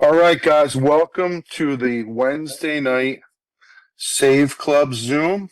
All right, guys, welcome to the Wednesday night Save Club Zoom.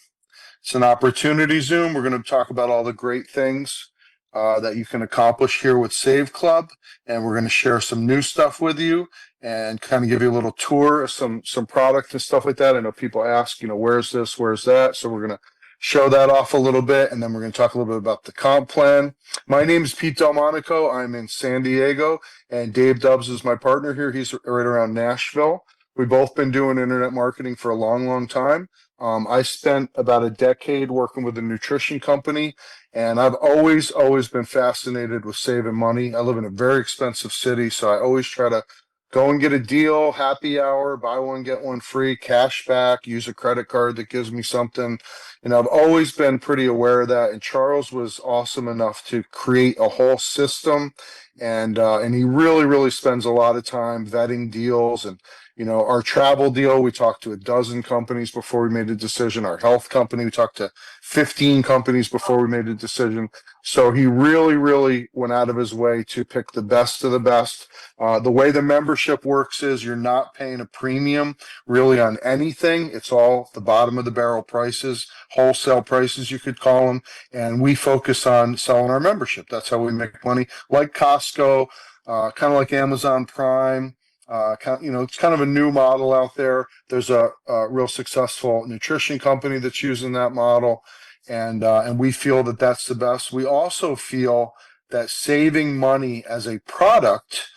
It's an opportunity Zoom. We're going to talk about all the great things that you can accomplish here with Save Club, and we're going to share some new stuff with you and kind of give you a little tour of some product and stuff like that. I know people ask, where's this, where's that? So we're going to show that off a little bit, and then we're going to talk a little bit about the comp plan. My name is Pete Delmonico. I'm in San Diego, and Dave Dubs is my partner here. He's right around Nashville. We've both been doing internet marketing for a long, long time. I spent about a decade working with a nutrition company, and I've always been fascinated with saving money. I live in a very expensive city, so I always try to go and get a deal, happy hour, buy one, get one free, cash back, use a credit card that gives me something. I've always been pretty aware of that. And Charles was awesome enough to create a whole system. And he really spends a lot of time vetting deals. And our travel deal, we talked to a dozen companies before we made a decision. Our health company, we talked to 15 companies before we made a decision. So he really went out of his way to pick the best of the best. The way the membership works is you're not paying a premium really on anything. It's all the bottom of the barrel prices, wholesale prices, you could call them. And we focus on selling our membership. That's how we make money. Like Costco, kind of like Amazon Prime. It's kind of a new model out there. There's a real successful nutrition company that's using that model, and we feel that that's the best. We also feel that saving money as a product,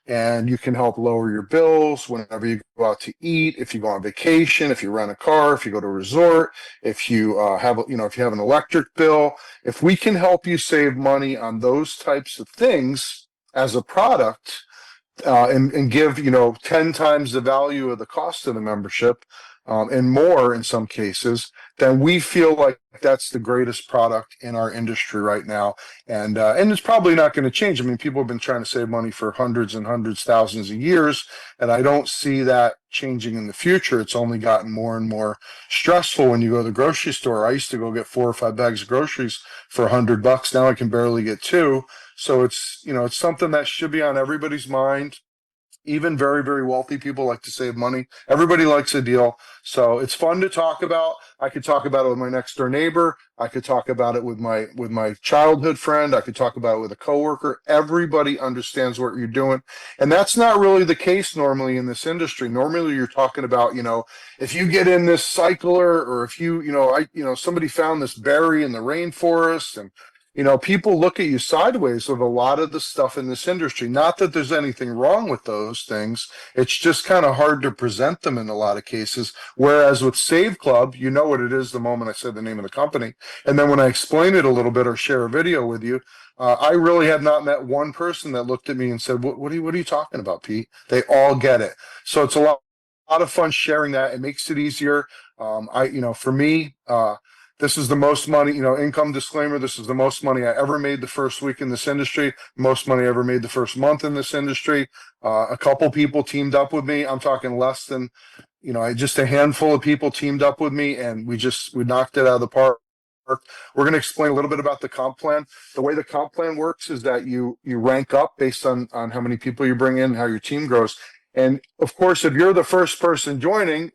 and you can help lower your bills whenever you go out to eat, if you go on vacation, if you rent a car, if you go to a resort, if you if you have an electric bill, if we can help you save money on those types of things as a product. And give 10 times the value of the cost of the membership, and more in some cases, then we feel like that's the greatest product in our industry right now. And it's probably not going to change. I mean, people have been trying to save money for hundreds and hundreds, thousands of years, and I don't see that changing in the future. It's only gotten more and more stressful when you go to the grocery store. I used to go get 4 or 5 bags of groceries for $100. Now I can barely get 2. So it's something that should be on everybody's mind. Even very wealthy people like to save money. Everybody likes a deal. So it's fun to talk about. I could talk about it with my next door neighbor. I could talk about it with my childhood friend. I could talk about it with a coworker. Everybody understands what you're doing. And that's not really the case normally in this industry. Normally you're talking about, if you get in this cycler, or if somebody found this berry in the rainforest, and people look at you sideways with a lot of the stuff in this industry. Not that there's anything wrong with those things. It's just kind of hard to present them in a lot of cases. Whereas with Save Club, you know what it is the moment I said the name of the company. And then when I explain it a little bit or share a video with you, I really have not met one person that looked at me and said, what are you talking about, Pete? They all get it. So it's a lot of fun sharing that. It makes it easier. For me, this is the most money, income disclaimer. This is the most money I ever made the first week in this industry, most money I ever made the first month in this industry. A couple people teamed up with me. I'm talking less than, just a handful of people teamed up with me, and we knocked it out of the park. We're going to explain a little bit about the comp plan. The way the comp plan works is that you rank up based on how many people you bring in, how your team grows. And of course, if you're the first person joining,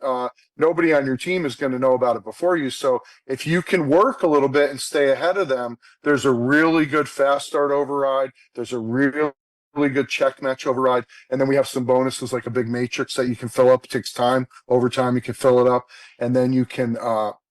nobody on your team is going to know about it before you. So if you can work a little bit and stay ahead of them, there's a really good fast start override. There's a really good check match override. And then we have some bonuses like a big matrix that you can fill up. It takes time. Over time, you can fill it up. And then you can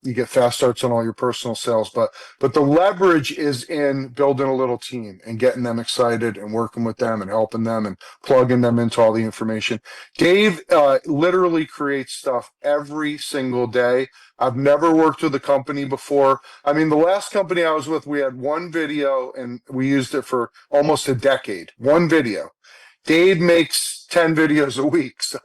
you get fast starts on all your personal sales. But the leverage is in building a little team and getting them excited and working with them and helping them and plugging them into all the information. Dave literally creates stuff every single day. I've never worked with a company before. I mean, the last company I was with, we had one video and we used it for almost a decade. One video. Dave makes 10 videos a week. So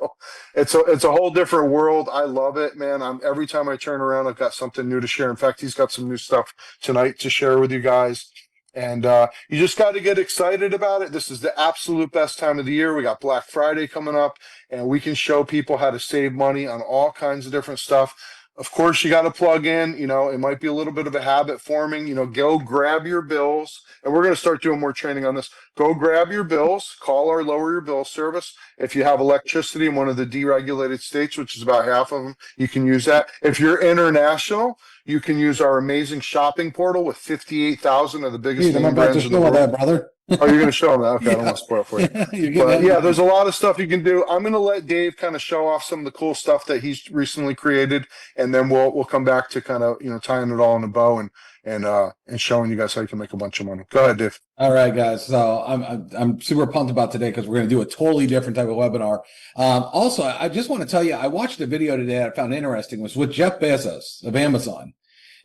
it's a whole different world. I love it, man. Every time I turn around, I've got something new to share. In fact, he's got some new stuff tonight to share with you guys. And you just got to get excited about it. This is the absolute best time of the year. We got Black Friday coming up, and we can show people how to save money on all kinds of different stuff. Of course, you got to plug in. It might be a little bit of a habit forming. Go grab your bills. And we're going to start doing more training on this. Go grab your bills, call our lower your bill service. If you have electricity in one of the deregulated states, which is about half of them, you can use that. If you're international, you can use our amazing shopping portal with 58,000 of the biggest Dude, I'm name about to brands in the show all world. that, brother. Oh, you're going to show them that? Okay, I don't want to spoil it for you. You're But getting yeah, there's a lot of stuff you can do. I'm going to let Dave kind of show off some of the cool stuff that he's recently created, and then we'll come back to kind of tying it all in a bow and showing you guys how you can make a bunch of money. Go ahead, Dave. All right, guys. So I'm super pumped about today because we're going to do a totally different type of webinar. Also, I just want to tell you, I watched a video today I found interesting. It was with Jeff Bezos of Amazon,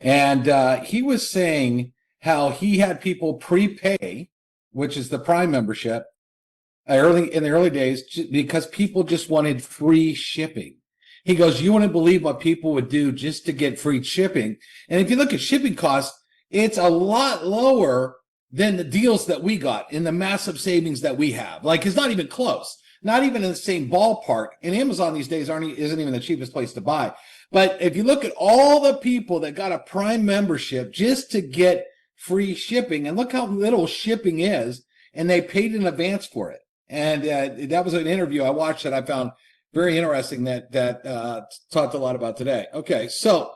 and he was saying how he had people prepay, which is the Prime membership, in the early days, because people just wanted free shipping. He goes, you wouldn't believe what people would do just to get free shipping. And if you look at shipping costs, it's a lot lower than the deals that we got in the massive savings that we have. Like, it's not even close, not even in the same ballpark. And Amazon these days isn't even the cheapest place to buy. But if you look at all the people that got a Prime membership just to get free shipping, and look how little shipping is, and they paid in advance for it. And that was an interview I watched that I found very interesting that talked a lot about today. Okay, so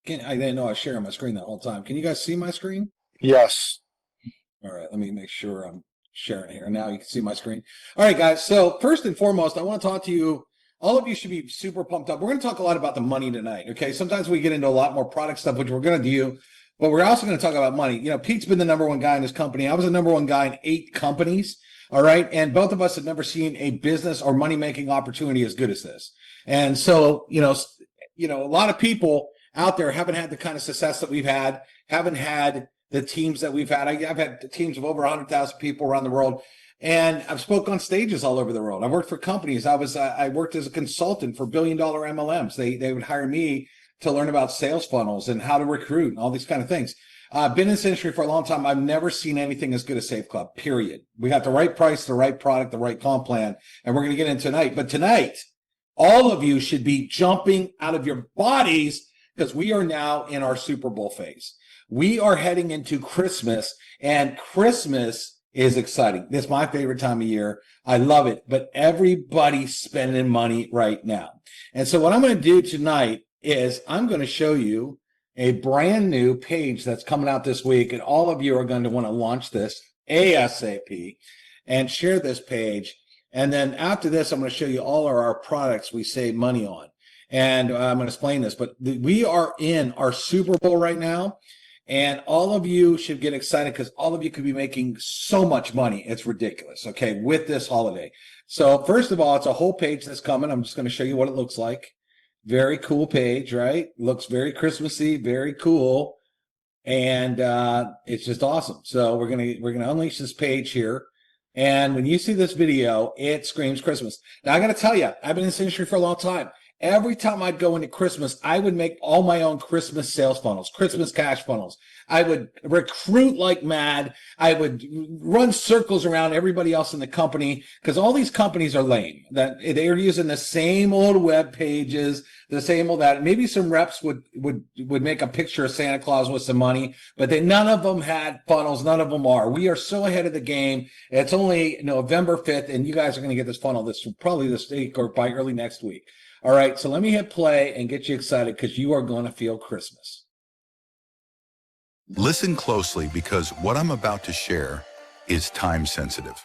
I didn't know I was sharing my screen that whole time. Can you guys see my screen? Yes. All right, let me make sure I'm sharing here. Now you can see my screen. All right, guys. So first and foremost, I want to talk to you. All of you should be super pumped up. We're going to talk a lot about the money tonight. Okay, sometimes we get into a lot more product stuff, which we're going to do. But we're also going to talk about money. Pete's been the number one guy in this company. I was the number one guy in 8 companies. All right. And both of us have never seen a business or money-making opportunity as good as this. And so, a lot of people out there haven't had the kind of success that we've had, haven't had the teams that we've had. I've had teams of over 100,000 people around the world. And I've spoke on stages all over the world. I've worked for companies. I worked as a consultant for billion-dollar MLMs. They would hire me to learn about sales funnels and how to recruit and all these kind of things. I've been in this industry for a long time. I've never seen anything as good as Safe Club, period. We got the right price, the right product, the right comp plan, and we're going to get into tonight. But tonight, all of you should be jumping out of your bodies because we are now in our Super Bowl phase. We are heading into Christmas, and Christmas is exciting. It's my favorite time of year. I love it, but everybody's spending money right now. And so what I'm going to do tonight is I'm going to show you a brand new page that's coming out this week, and all of you are going to want to launch this ASAP and share this page. And then after this, I'm going to show you all of our products we save money on. And I'm going to explain this, but we are in our Super Bowl right now, and all of you should get excited because all of you could be making so much money. It's ridiculous, okay, with this holiday. So first of all, it's a whole page that's coming. I'm just going to show you what it looks like. Very cool page, right? Looks very Christmassy, very cool, and it's just awesome. So we're gonna unleash this page here, and when you see this video, it screams Christmas. Now I got to tell you, I've been in this industry for a long time. Every time I'd go into Christmas, I would make all my own Christmas sales funnels, Christmas cash funnels. I would recruit like mad. I would run circles around everybody else in the company because all these companies are lame. That they are using the same old web pages, the same old that. Maybe some reps would make a picture of Santa Claus with some money, but none of them had funnels. None of them are. We are so ahead of the game. It's only November 5th, and you guys are going to get this funnel probably this week or by early next week. All right, so let me hit play and get you excited because you are going to feel Christmas. Listen closely because what I'm about to share is time sensitive.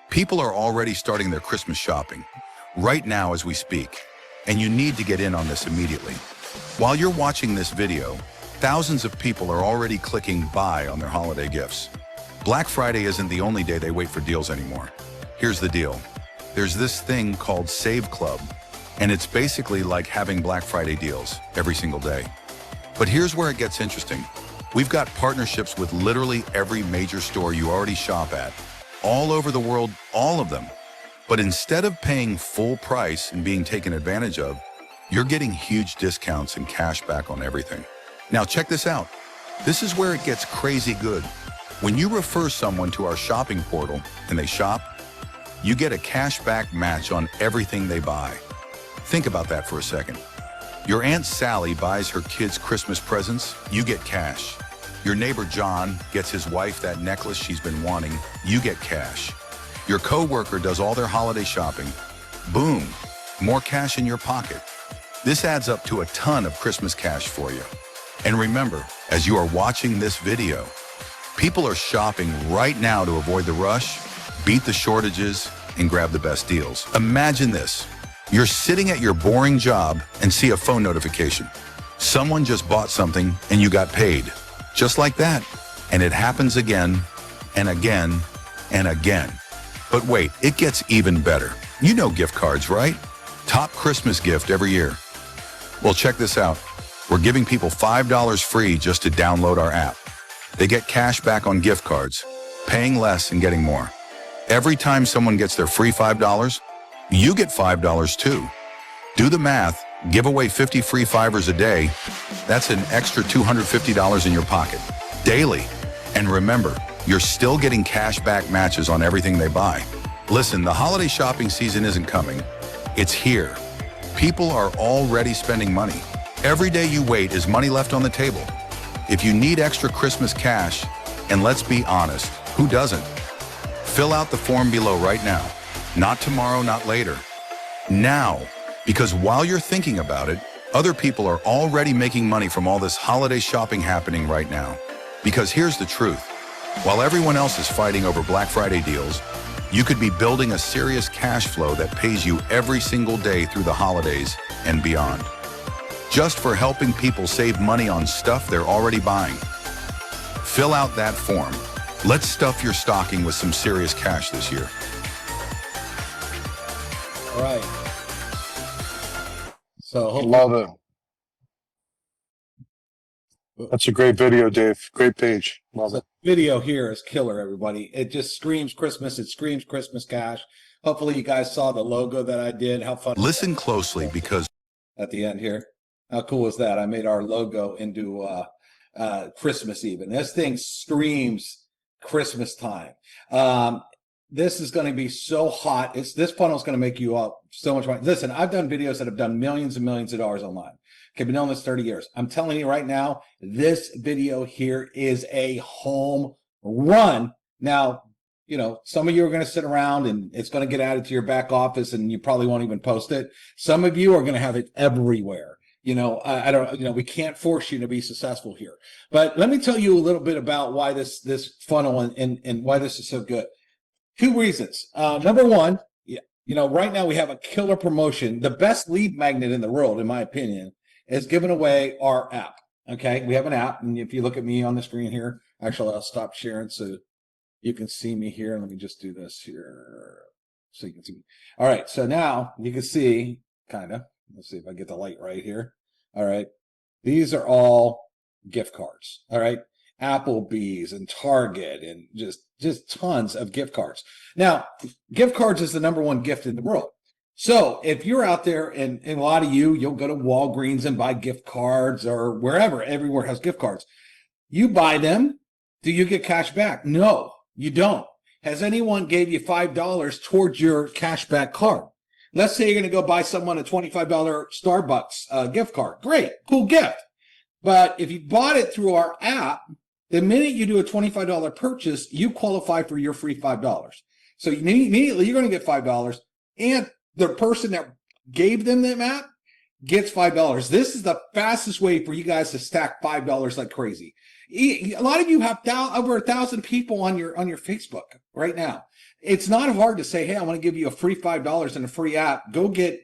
People are already starting their Christmas shopping right now as we speak, and you need to get in on this immediately. While you're watching this video, thousands of people are already clicking buy on their holiday gifts. Black Friday isn't the only day they wait for deals anymore. Here's the deal. There's this thing called Save Club, and it's basically like having Black Friday deals every single day. But here's where it gets interesting. We've got partnerships with literally every major store you already shop at, all over the world, all of them. But instead of paying full price and being taken advantage of, you're getting huge discounts and cash back on everything. Now check this out. This is where it gets crazy good. When you refer someone to our shopping portal and they shop, you get a cash back match on everything they buy. Think about that for a second. Your Aunt Sally buys her kids Christmas presents, you get cash. Your neighbor John gets his wife that necklace she's been wanting, you get cash. Your coworker does all their holiday shopping. Boom, more cash in your pocket. This adds up to a ton of Christmas cash for you. And remember, as you are watching this video, people are shopping right now to avoid the rush, beat the shortages, and grab the best deals. Imagine this. You're sitting at your boring job and see a phone notification. Someone just bought something and you got paid. Just like that. And it happens again and again and again. But wait, it gets even better. You know gift cards, right? Top Christmas gift every year. Well, check this out. We're giving people $5 free just to download our app. They get cash back on gift cards, paying less and getting more. Every time someone gets their free $5, you get $5 too. Do the math, give away 50 free fivers a day. That's an extra $250 in your pocket, daily. And remember, you're still getting cash back matches on everything they buy. Listen, the holiday shopping season isn't coming. It's here. People are already spending money. Every day you wait is money left on the table. If you need extra Christmas cash, and let's be honest, who doesn't? Fill out the form below right now. Not tomorrow, not later. Now, because while you're thinking about it, other people are already making money from all this holiday shopping happening right now. Because here's the truth. While everyone else is fighting over Black Friday deals, you could be building a serious cash flow that pays you every single day through the holidays and beyond. Just for helping people save money on stuff they're already buying. Fill out that form. Let's stuff your stocking with some serious cash this year. All right. So Love it. That's a great video, Dave. Great page. Love it. Video here is killer, everybody. It just screams Christmas. It screams Christmas cash. Hopefully you guys saw the logo that I did. How fun. Listen closely because At the end here. How cool is that? I made our logo into Christmas even. This thing screams Christmas time. This is going to be so hot. This funnel is going to make you up so much money. Listen, I've done videos that have done millions and millions of dollars online. Okay, been doing this 30 years. I'm telling you right now, this video here is a home run. Now, you know, some of you are going to sit around and it's going to get added to your back office and you probably won't even post it. Some of you are going to have it everywhere. You know, I don't, you know, we can't force you to be successful here. But let me tell you a little bit about why this funnel and why this is so good. Two reasons. Number one, you know, right now we have a killer promotion. The best lead magnet in the world, in my opinion, is giving away our app. Okay, we have an app, and if you look at me on the screen here, actually, I'll stop sharing so you can see me here. Let me just do this here so you can see me. All right, so now you can see, kind of. Let's see if I get the light right here. All right, these are all gift cards. All right, Applebee's and Target and just tons of gift cards. Now, gift cards is the number one gift in the world. So if you're out there and a lot of you'll go to Walgreens and buy gift cards or wherever, everywhere has gift cards. You buy them. Do you get cash back? No, you don't. Has anyone gave you $5 towards your cash back card? Let's say you're going to go buy someone a $25 Starbucks gift card. Great, cool gift. But if you bought it through our app, the minute you do a $25 purchase, you qualify for your free $5. So immediately you're going to get $5, and the person that gave them that app gets $5. This is the fastest way for you guys to stack $5 like crazy. A lot of you have over 1,000 people on your Facebook right now. It's not hard to say, hey, I want to give you a free $5 and a free app. Go get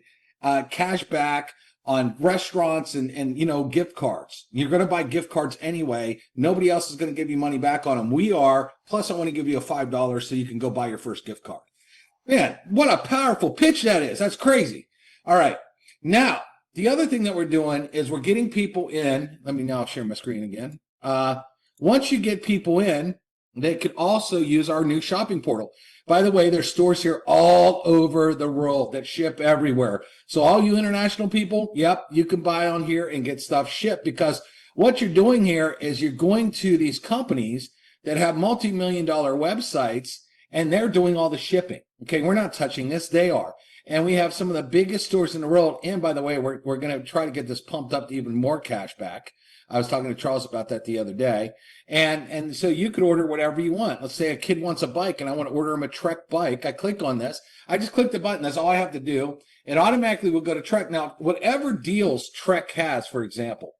cash back on restaurants and you know, gift cards. You're going to buy gift cards anyway. Nobody else is going to give you money back on them. We are. Plus, I want to give you a $5 so you can go buy your first gift card. Man, what a powerful pitch that is. That's crazy. All right. Now, the other thing that we're doing is we're getting people in. Let me now share my screen again. Once you get people in, they could also use our new shopping portal. By the way, there's stores here all over the world that ship everywhere. So all you international people, yep, you can buy on here and get stuff shipped, because what you're doing here is you're going to these companies that have multi-million-dollar websites and they're doing all the shipping. Okay, we're not touching this. They are. And we have some of the biggest stores in the world. And by the way, we're going to try to get this pumped up to even more cash back. I was talking to Charles about that the other day. And so you could order whatever you want. Let's say a kid wants a bike and I want to order him a Trek bike. I click on this. I just click the button. That's all I have to do. It automatically will go to Trek. Now, whatever deals Trek has, for example,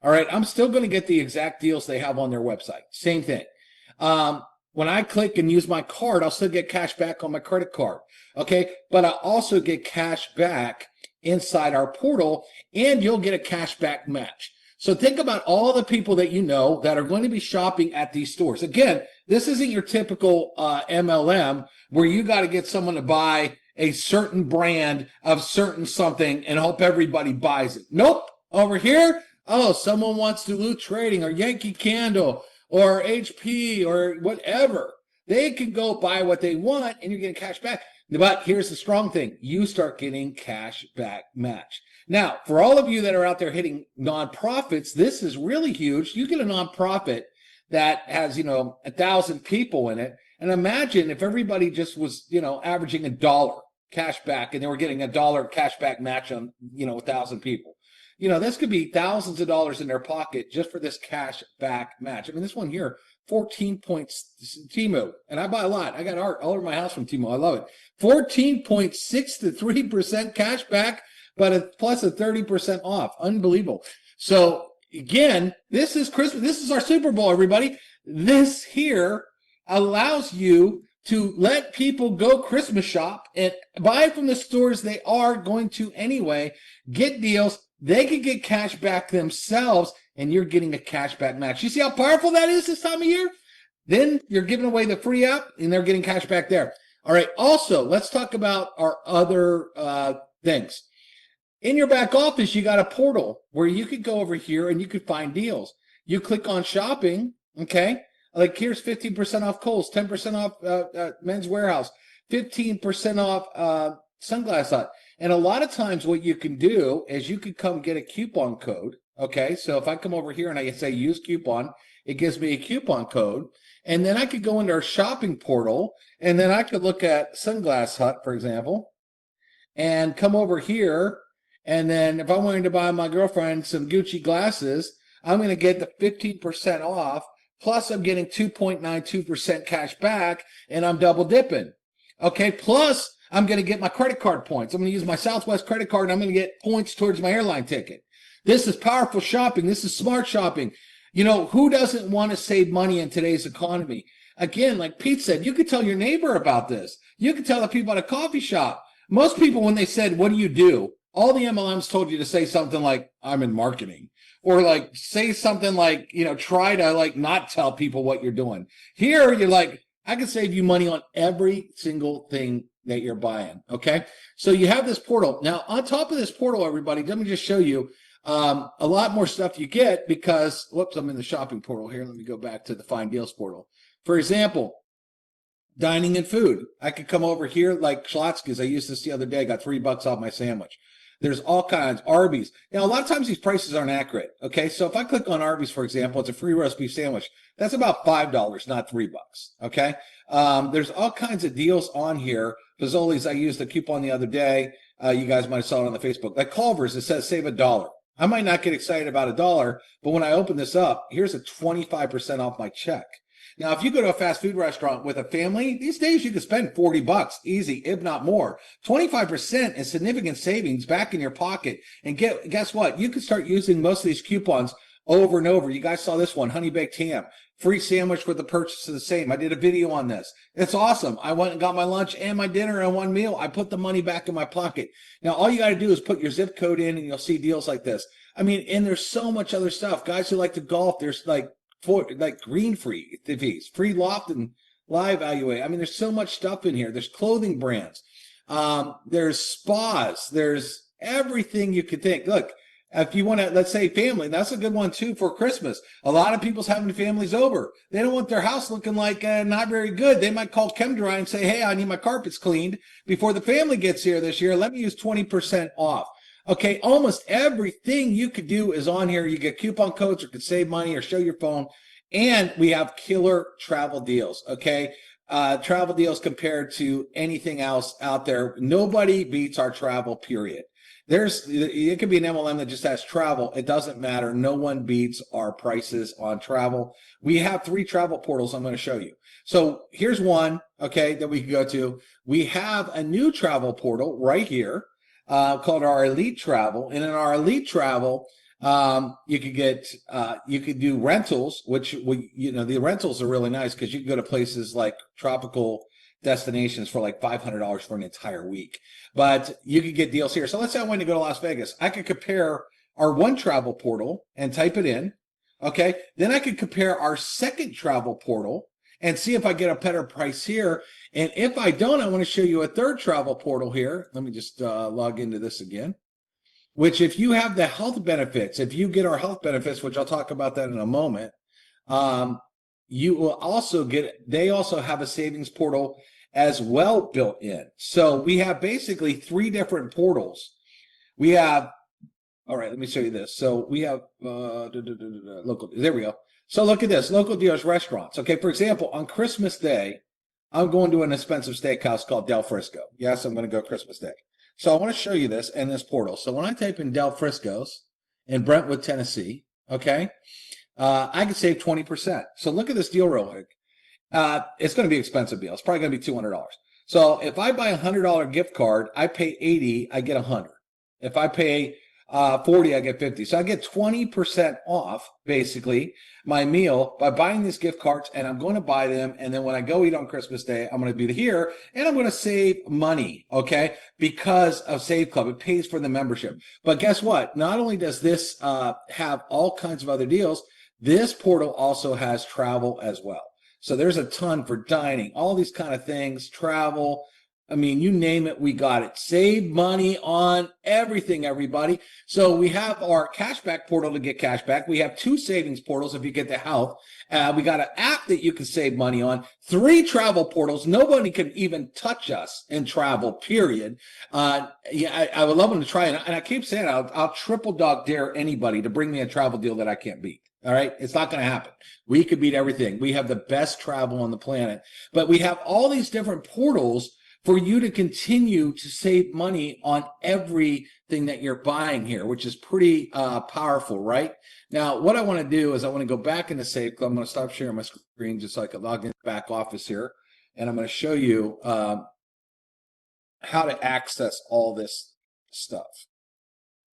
all right, I'm still going to get the exact deals they have on their website. Same thing. When I click and use my card, I'll still get cash back on my credit card. Okay, but I also get cash back inside our portal, and you'll get a cash back match. So think about all the people that you know that are going to be shopping at these stores. Again, this isn't your typical MLM where you got to get someone to buy a certain brand of certain something and hope everybody buys it. Nope. Over here, oh, someone wants Duluth Trading or Yankee Candle or HP or whatever. They can go buy what they want and you're getting cash back. But here's the strong thing. You start getting cash back match. Now, for all of you that are out there hitting nonprofits, this is really huge. You get a nonprofit that has, 1,000 people in it. And imagine if everybody just was, averaging $1 cash back and they were getting $1 cash back match on, 1,000 people. This could be thousands of dollars in their pocket just for this cash back match. I mean, this one here, 14 points, Temu, and I buy a lot. I got art all over my house from Temu. I love it. 14.63% cash back, but plus a 30% off. Unbelievable. So again, this is Christmas. This is our Super Bowl, everybody. This here allows you to let people go Christmas shop and buy from the stores they are going to anyway, get deals. They can get cash back themselves, and you're getting a cash back match. You see how powerful that is this time of year? Then you're giving away the free app, and they're getting cash back there. All right, also, let's talk about our other things. In your back office, you got a portal where you could go over here and you could find deals. You click on shopping, okay? Like here's 15% off Kohl's, 10% off Men's Warehouse, 15% off Sunglass Hut. And a lot of times what you can do is you could come get a coupon code, okay? So if I come over here and I say use coupon, it gives me a coupon code. And then I could go into our shopping portal, and then I could look at Sunglass Hut, for example, and come over here. And then if I'm wanting to buy my girlfriend some Gucci glasses, I'm going to get the 15% off. Plus, I'm getting 2.92% cash back, and I'm double dipping. Okay, plus I'm going to get my credit card points. I'm going to use my Southwest credit card, and I'm going to get points towards my airline ticket. This is powerful shopping. This is smart shopping. Who doesn't want to save money in today's economy? Again, like Pete said, you could tell your neighbor about this. You could tell the people at a coffee shop. Most people, when they said, what do you do? All the MLMs told you to say something like, I'm in marketing. Or like say something like, try to like not tell people what you're doing. Here, you're like, I can save you money on every single thing that you're buying. Okay. So you have this portal. Now, on top of this portal, everybody, let me just show you a lot more stuff you get because, whoops, I'm in the shopping portal here. Let me go back to the Find Deals portal. For example, dining and food. I could come over here like Schlotzsky's. I used this the other day. I got $3 off my sandwich. There's all kinds. Arby's. Now, a lot of times these prices aren't accurate. Okay. So if I click on Arby's, for example, it's a free roast beef sandwich. That's about $5, not $3. Okay. There's all kinds of deals on here. Fazoli's, I used the coupon the other day. You guys might have saw it on the Facebook. Like Culver's, it says save $1. I might not get excited about $1, but when I open this up, here's a 25% off my check. Now, if you go to a fast food restaurant with a family, these days you can spend $40 easy, if not more. 25% is significant savings back in your pocket. And guess what? You can start using most of these coupons over and over. You guys saw this one, honey baked ham, free sandwich with the purchase of the same. I did a video on this. It's awesome. I went and got my lunch and my dinner in one meal. I put the money back in my pocket. Now, all you got to do is put your zip code in and you'll see deals like this. I mean, and there's so much other stuff. Guys who like to golf, there's like green fees, free loft and live valuate. I mean, there's so much stuff in here. There's clothing brands. There's spas. There's everything you could think. Look, if you want to, let's say family, that's a good one too for Christmas. A lot of people's having families over. They don't want their house looking like not very good. They might call ChemDry and say, hey, I need my carpets cleaned before the family gets here this year. Let me use 20% off. Okay, almost everything you could do is on here. You get coupon codes or could save money or show your phone. And we have killer travel deals, okay? travel deals compared to anything else out there. Nobody beats our travel, period. It could be an MLM that just has travel. It doesn't matter. No one beats our prices on travel. We have 3 travel portals I'm going to show you. So here's one, okay, that we can go to. We have a new travel portal right here called our Elite Travel. And in our Elite Travel, you could do rentals, the rentals are really nice because you can go to places like tropical destinations for like $500 for an entire week. But you could get deals here. So let's say I wanted to go to Las Vegas. I could compare our one travel portal and type it in. Okay. Then I could compare our second travel portal and see if I get a better price here. And if I don't, I want to show you a third travel portal here. Let me just log into this again. Which if you have the health benefits, if you get our health benefits, which I'll talk about that in a moment, you will also they also have a savings portal as well built in. So we have basically 3 different portals. We have, all right, let me show you this. So we have local, there we go. So look at this, local dealers restaurants. Okay, for example, on Christmas Day, I'm going to an expensive steakhouse called Del Frisco. Yes, I'm going to go Christmas Day. So I want to show you this in this portal. So when I type in Del Frisco's in Brentwood, Tennessee, okay, I can save 20%. So look at this deal real quick. It's going to be an expensive deal. It's probably going to be $200. So if I buy a $100 gift card, I pay $80, I get $100. If I pay $40, I get $50. So I get 20% off, basically, my meal by buying these gift cards, and I'm going to buy them. And then when I go eat on Christmas Day, I'm going to be here, and I'm going to save money, okay, because of Save Club. It pays for the membership. But guess what? Not only does this have all kinds of other deals, this portal also has travel as well. So there's a ton for dining, all these kind of things, travel. I mean, you name it, we got it. Save money on everything, everybody. So we have our cashback portal to get cashback. We have 2 savings portals if you get the health. We got an app that you can save money on. 3 travel portals. Nobody can even touch us in travel, period. I would love them to try it. And I keep saying I'll triple dog dare anybody to bring me a travel deal that I can't beat. All right. It's not going to happen. We could beat everything. We have the best travel on the planet, but we have all these different portals for you to continue to save money on everything that you're buying here, which is pretty powerful, right? Now, what I want to do is I want to go back into Save Club. I'm going to stop sharing my screen just so I can log in the back office here. And I'm going to show you how to access all this stuff.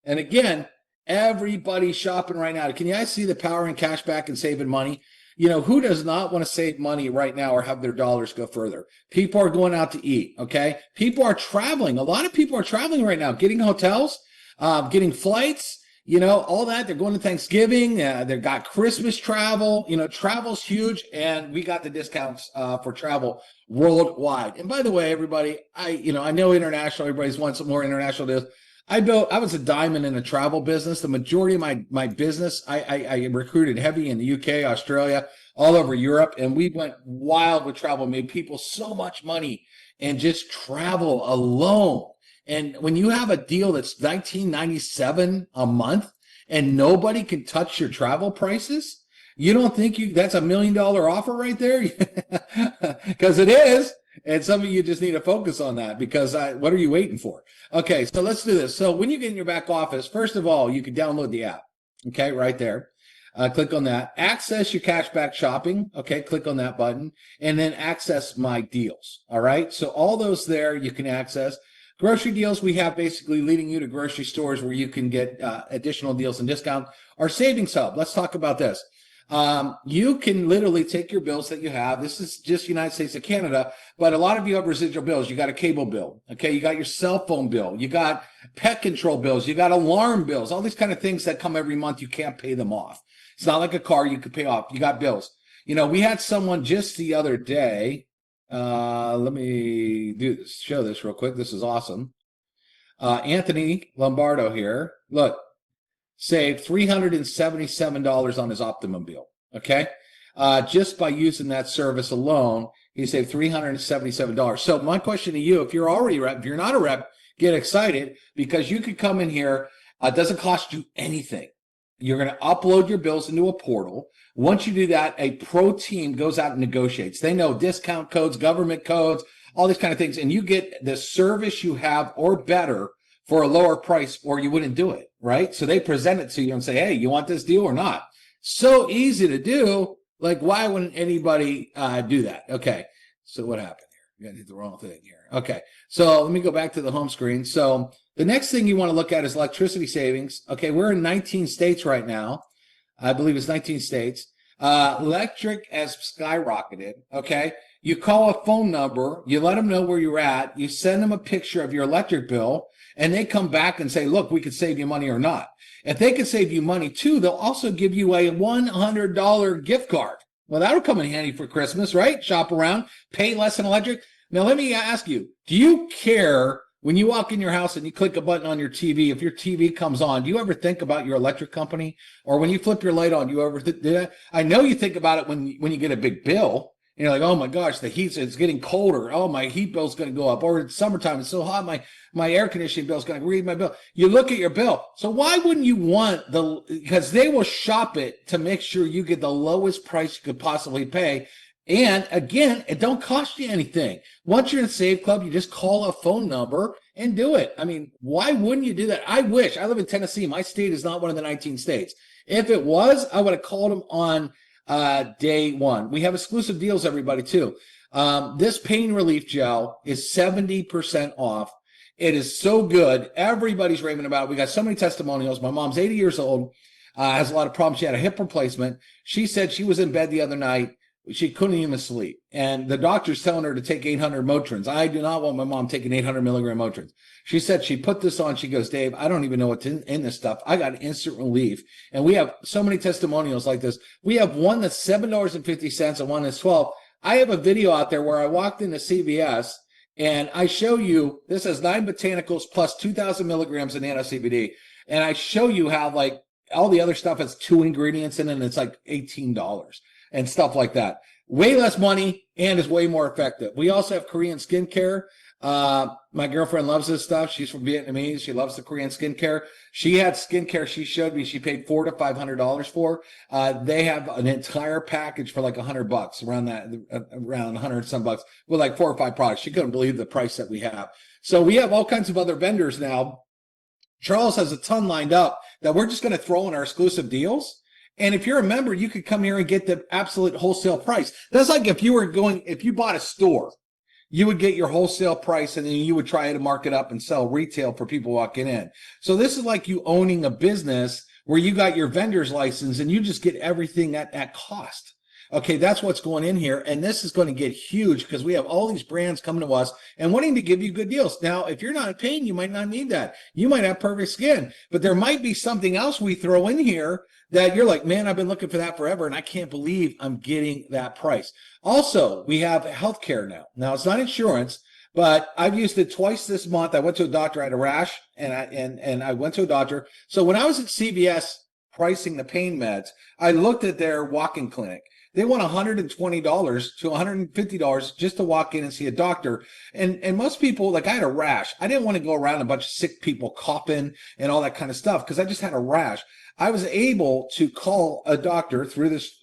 And again, everybody's shopping right now. Can you guys see the power in cashback and saving money? You know, who does not want to save money right now or have their dollars go further? People are going out to eat, okay? People are traveling. A lot of people are traveling right now, getting hotels, getting flights, you know, all that. They're going to Thanksgiving. They've got Christmas travel. You know, travel's huge, and we got the discounts for travel worldwide. And by the way, everybody, I know international. Everybody's wants some more international deals. I was a diamond in the travel business. The majority of my business, I recruited heavy in the UK, Australia, all over Europe, and we went wild with travel, made people so much money and just travel alone. And when you have a deal that's $19.97 a month and nobody can touch your travel prices, you don't think that's $1 million offer right there? Because it is. And some of you just need to focus on that because what are you waiting for? Okay, so let's do this. So when you get in your back office, first of all, you can download the app. Okay, right there. Click on that. Access your cashback shopping. Okay, click on that button. And then access my deals. All right, so all those there you can access. Grocery deals, we have basically leading you to grocery stores where you can get additional deals and discount. Our savings hub, let's talk about this. You can literally take your bills that you have. This is just United States and Canada, but a lot of you have residual bills. You got a cable bill. Okay. You got your cell phone bill. You got pet control bills. You got alarm bills, all these kind of things that come every month. You can't pay them off. It's not like a car you could pay off. You got bills. You know, we had someone just the other day. Let me show this real quick. This is awesome. Anthony Lombardo here. Look. Saved $377 on his Optimum bill, okay? Just by using that service alone, he saved $377. So my question to you, if you're already a rep, if you're not a rep, get excited because you could come in here. It doesn't cost you anything. You're going to upload your bills into a portal. Once you do that, a pro team goes out and negotiates. They know discount codes, government codes, all these kind of things, and you get the service you have or better for a lower price, or you wouldn't do it, right? So they present it to you and say, hey, you want this deal or not? So easy to do. Like, why wouldn't anybody do that? Okay, so what happened here? You got to hit the wrong thing here. Okay, so let me go back to the home screen. So the next thing you want to look at is electricity savings. Okay, we're in 19 states right now. I believe it's 19 states. Electric has skyrocketed. Okay, you call a phone number, you let them know where you're at, you send them a picture of your electric bill, and they come back and say, look, we could save you money or not. If they can save you money too, they'll also give you a $100 gift card. Well, that'll come in handy for Christmas, right? Shop around, pay less in electric. Now, let me ask you, do you care when you walk in your house and you click a button on your TV, if your TV comes on, do you ever think about your electric company? Or when you flip your light on, do you ever do that? I know you think about it when you get a big bill. You're like, oh my gosh, the heat is getting colder. Oh, my heat bill's going to go up. Or it's summertime, it's so hot, my air conditioning bill's going to read my bill. You look at your bill. So why wouldn't you want because they will shop it to make sure you get the lowest price you could possibly pay. And again, it don't cost you anything. Once you're in Save Club, you just call a phone number and do it. I mean, why wouldn't you do that? I wish. I live in Tennessee. My state is not one of the 19 states. If it was, I would have called them on day one. We have exclusive deals, everybody, too. This pain relief gel is 70% off. It is so good. Everybody's raving about it. We got so many testimonials. My mom's 80 years old, has a lot of problems. She had a hip replacement. She said she was in bed the other night. She couldn't even sleep. And the doctor's telling her to take 800 Motrins. I do not want my mom taking 800 milligram Motrins. She said she put this on. She goes, Dave, I don't even know what's in this stuff. I got instant relief. And we have so many testimonials like this. We have one that's $7.50 and one that's $12. I have a video out there where I walked into CVS and I show you, this has 9 botanicals plus 2,000 milligrams of nano CBD. And I show you how like all the other stuff has 2 ingredients in it and it's like $18 and stuff like that. Way less money and is way more effective. We also have Korean skincare. My girlfriend loves this stuff. She's from Vietnamese. She loves the Korean skincare. She had skincare she showed me she paid $400 to $500 for. They have an entire package for like $100, around 100 some bucks with like 4 or 5 products. She couldn't believe the price that we have. So we have all kinds of other vendors now. Charles has a ton lined up that we're just going to throw in our exclusive deals. And if you're a member, you could come here and get the absolute wholesale price. That's like if you bought a store, you would get your wholesale price and then you would try to mark it up and sell retail for people walking in. So this is like you owning a business where you got your vendor's license and you just get everything at cost. Okay, that's what's going in here. And this is going to get huge because we have all these brands coming to us and wanting to give you good deals. Now, if you're not in pain, you might not need that. You might have perfect skin, but there might be something else we throw in here that you're like, man, I've been looking for that forever and I can't believe I'm getting that price. Also, we have healthcare now. Now, it's not insurance, but I've used it twice this month. I went to a doctor, I had a rash, and I went to a doctor. So when I was at CVS pricing the pain meds, I looked at their walk-in clinic. They want $120 to $150 just to walk in and see a doctor. And most people, like I had a rash. I didn't want to go around a bunch of sick people coughing and all that kind of stuff because I just had a rash. I was able to call a doctor through this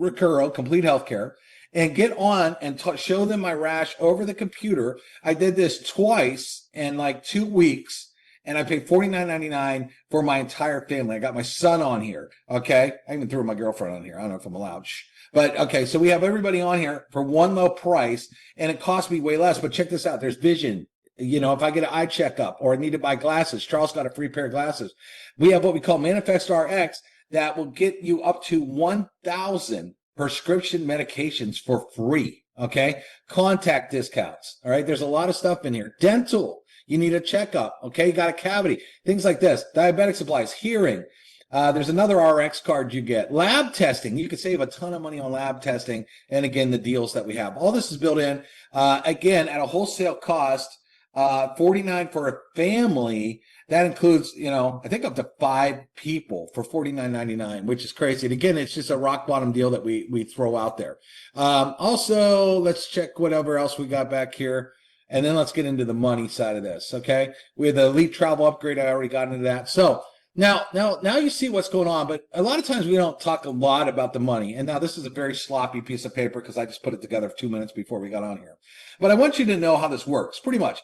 Recuro, Complete Healthcare, and get on and show them my rash over the computer. I did this twice in like 2 weeks. And I paid $49.99 for my entire family. I got my son on here. Okay. I even threw my girlfriend on here. I don't know if I'm allowed. But okay. So we have everybody on here for one low price and it cost me way less. But check this out. There's vision. You know, if I get an eye checkup or I need to buy glasses, Charles got a free pair of glasses. We have what we call Manifest RX that will get you up to 1,000 prescription medications for free. Okay. Contact discounts. All right. There's a lot of stuff in here. Dental. You need a checkup, okay? You got a cavity, things like this. Diabetic supplies, hearing. There's another RX card you get. Lab testing. You can save a ton of money on lab testing. And again, the deals that we have. All this is built in, again, at a wholesale cost, $49 for a family. That includes, you know, I think up to 5 people for $49.99, which is crazy. And again, it's just a rock bottom deal that we throw out there. Also, let's check whatever else we got back here. And then let's get into the money side of this, okay? We have the Elite Travel Upgrade. I already got into that. So Now you see what's going on, but a lot of times we don't talk a lot about the money. And now this is a very sloppy piece of paper because I just put it together for 2 minutes before we got on here. But I want you to know how this works. Pretty much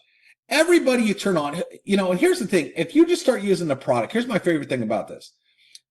everybody you turn on, and here's the thing. If you just start using the product, here's my favorite thing about this.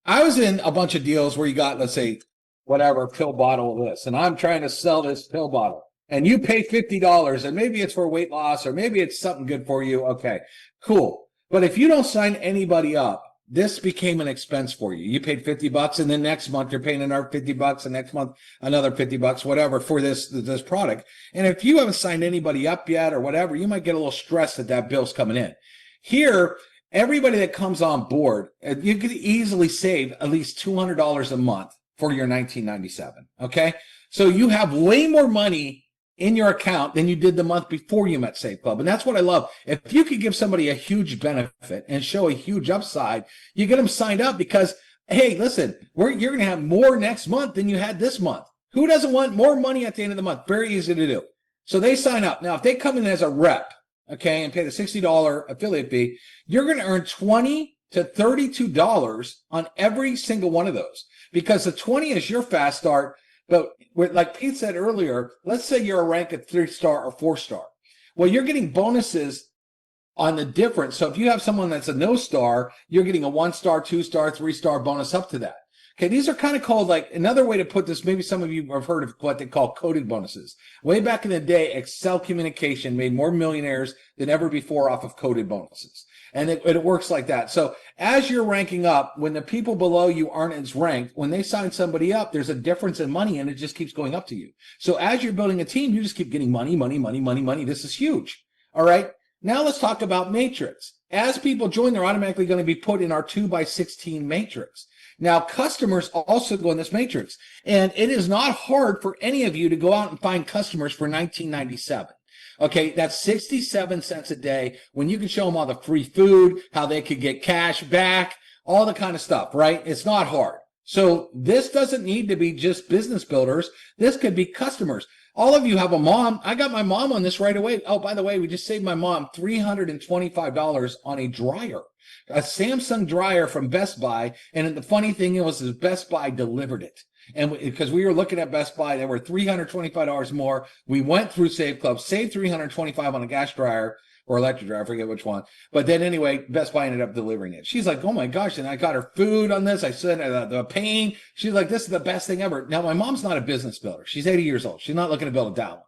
I was in a bunch of deals where you got, let's say, whatever pill bottle of this, and I'm trying to sell this pill bottle. And you pay $50, and maybe it's for weight loss, or maybe it's something good for you. Okay, cool. But if you don't sign anybody up, this became an expense for you. You paid $50, and then next month you're paying another $50, and next month another $50, whatever, for this product. And if you haven't signed anybody up yet or whatever, you might get a little stressed that bill's coming in. Here, everybody that comes on board, you could easily save at least $200 a month for your $19.97. Okay, so you have way more money in your account than you did the month before you met Save Club. And that's what I love. If you could give somebody a huge benefit and show a huge upside, you get them signed up because, hey, listen, you're going to have more next month than you had this month. Who doesn't want more money at the end of the month? Very easy to do. So they sign up. Now, if they come in as a rep, okay, and pay the $60 affiliate fee, you're going to earn $20 to $32 on every single one of those because the 20 is your fast start. But like Pete said earlier, let's say you're a rank at 3-star or 4-star. Well, you're getting bonuses on the difference. So if you have someone that's a no star, you're getting a 1-star, 2-star, 3-star bonus up to that. Okay, these are kind of called, like, another way to put this, maybe some of you have heard of what they call coded bonuses. Way back in the day, Excel Communication made more millionaires than ever before off of coded bonuses. And it works like that. So as you're ranking up, when the people below you aren't as ranked, when they sign somebody up, there's a difference in money and it just keeps going up to you. So as you're building a team, you just keep getting money, money, money, money, money. This is huge. All right. Now let's talk about matrix. As people join, they're automatically going to be put in our 2x16 matrix. Now, customers also go in this matrix, and it is not hard for any of you to go out and find customers for $19.97. Okay, that's 67 cents a day when you can show them all the free food, how they could get cash back, all the kind of stuff, right? It's not hard. So this doesn't need to be just business builders. This could be customers. All of you have a mom. I got my mom on this right away. Oh, by the way, we just saved my mom $325 on a dryer, a Samsung dryer from Best Buy. And the funny thing was Best Buy delivered it. And because we were looking at Best Buy, they were $325 more. We went through Save Club, saved $325 on a gas dryer or electric dryer, I forget which one. But then anyway, Best Buy ended up delivering it. She's like, oh my gosh. And I got her food on this. I sent her the pain. She's like, this is the best thing ever. Now, my mom's not a business builder. She's 80 years old. She's not looking to build a downline.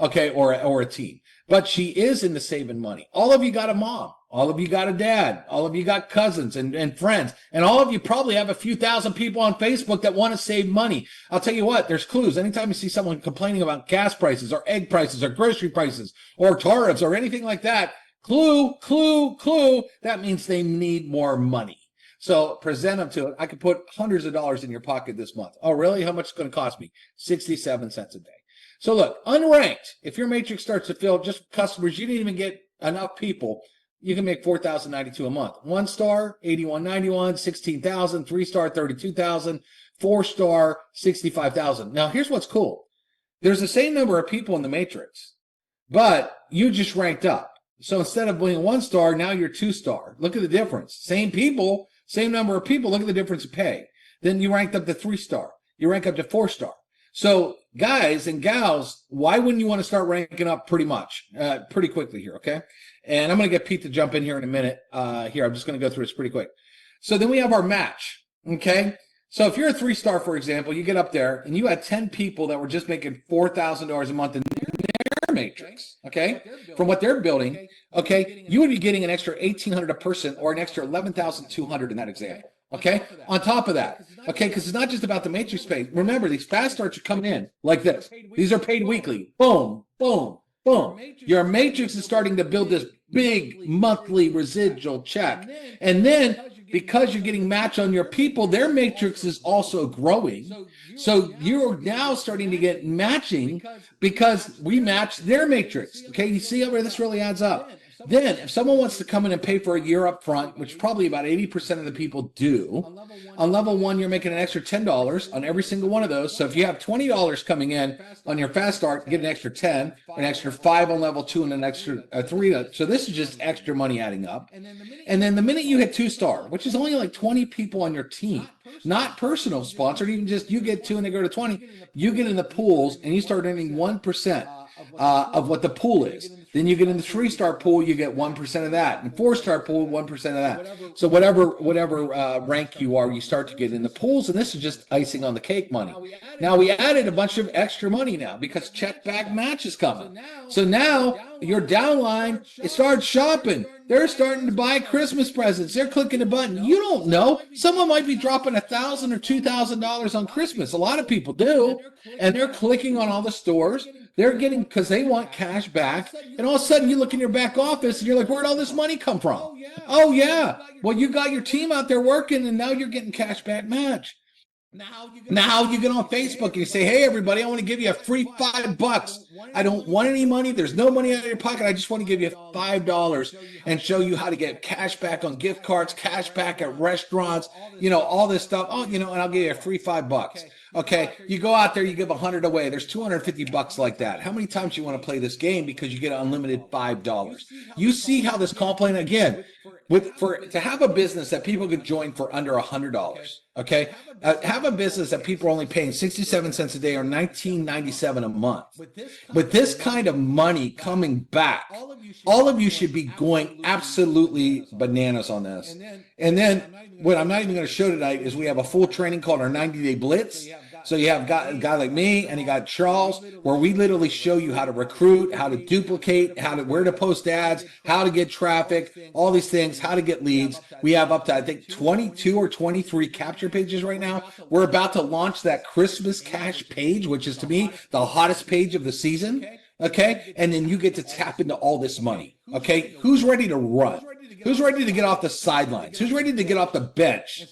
Okay, or a team. But she is into saving money. All of you got a mom. All of you got a dad. All of you got cousins and friends. And all of you probably have a few thousand people on Facebook that want to save money. I'll tell you what, there's clues. Anytime you see someone complaining about gas prices or egg prices or grocery prices or tariffs or anything like that, clue, that means they need more money. So present them to it. I could put hundreds of dollars in your pocket this month. Oh, really? How much is it going to cost me? 67 cents a day. So look, unranked, if your matrix starts to fill just customers, you didn't even get enough people, you can make $4,092 a month. 1-star, $81.91, 16,000, 3-star, 32,000, 4-star, 65,000. Now, here's what's cool. There's the same number of people in the matrix, but you just ranked up. So instead of being 1-star, now you're 2-star. Look at the difference. Same people, same number of people. Look at the difference in pay. Then you ranked up to 3-star. You rank up to 4-star. So guys and gals, why wouldn't you want to start ranking up pretty quickly here, okay? And I'm going to get Pete to jump in here in a minute. Here, I'm just going to go through this pretty quick. So then we have our match, okay? So if you're a 3-star, for example, you get up there and you had 10 people that were just making $4,000 a month in their matrix, okay? From what they're building, okay? You would be getting an extra $1,800 a person or an extra $11,200 in that example. Okay, on top of that, okay, because it's not just about the matrix space. Remember, these fast starts are coming in like this. These are paid weekly. Boom, boom, boom. Your matrix is starting to build this big monthly residual check. And then because you're getting match on your people, their matrix is also growing. So you're now starting to get matching because we match their matrix. Okay, you see where this really adds up. Then if someone wants to come in and pay for a year up front, which probably about 80% of the people do, on level one, you're making an extra $10 on every single one of those. So if you have $20 coming in on your fast start, you get an extra 10, an extra 5 on level 2, and an extra 3. So this is just extra money adding up. And then the minute you hit 2-star, which is only like 20 people on your team, not personal sponsored, even just you get 2 and they go to 20, you get in the pools and you start earning 1% of what the pool is. Then you get in the 3-star pool, you get 1% of that, and 4-star pool, 1% of that. So whatever rank you are, you start to get in the pools, and this is just icing on the cake money. Now we added a bunch of extra money now because check back match is coming. So now your downline starts shopping. They're starting to buy Christmas presents. They're clicking the button. You don't know. Someone might be dropping $1,000 or $2,000 on Christmas. A lot of people do, and they're clicking on all the stores. They're getting, because they want cash back, and all of a sudden you look in your back office and you're like, where'd all this money come from? Oh yeah, well, you got your team out there working and now you're getting cash back match. Now you get on Facebook and you say, hey everybody, I want to give you a free $5. I don't want any money. There's no money out of your pocket. I just want to give you $5 and show you how to get cash back on gift cards, cash back at restaurants, all this stuff. Oh, and I'll give you a free $5. Okay, you go out there, you give 100 away. There's 250 bucks like that. How many times you want to play this game because you get unlimited $5? You see how this comp plan again to have a business that people could join for under $100. Okay, have a business that people are only paying 67 cents a day or $19.97 a month. With this kind of money coming back, all of you should be going absolutely bananas on this. And then what I'm not even going to show tonight is we have a full training called our 90-day blitz. So you have a guy like me and you got Charles, where we literally show you how to recruit, how to duplicate, where to post ads, how to get traffic, all these things, how to get leads. We have up to, I think, 22 or 23 capture pages right now. We're about to launch that Christmas cash page, which is to me the hottest page of the season. Okay. And then you get to tap into all this money. Okay. Who's ready to run? Who's ready to get off the sidelines? Who's ready to get off the bench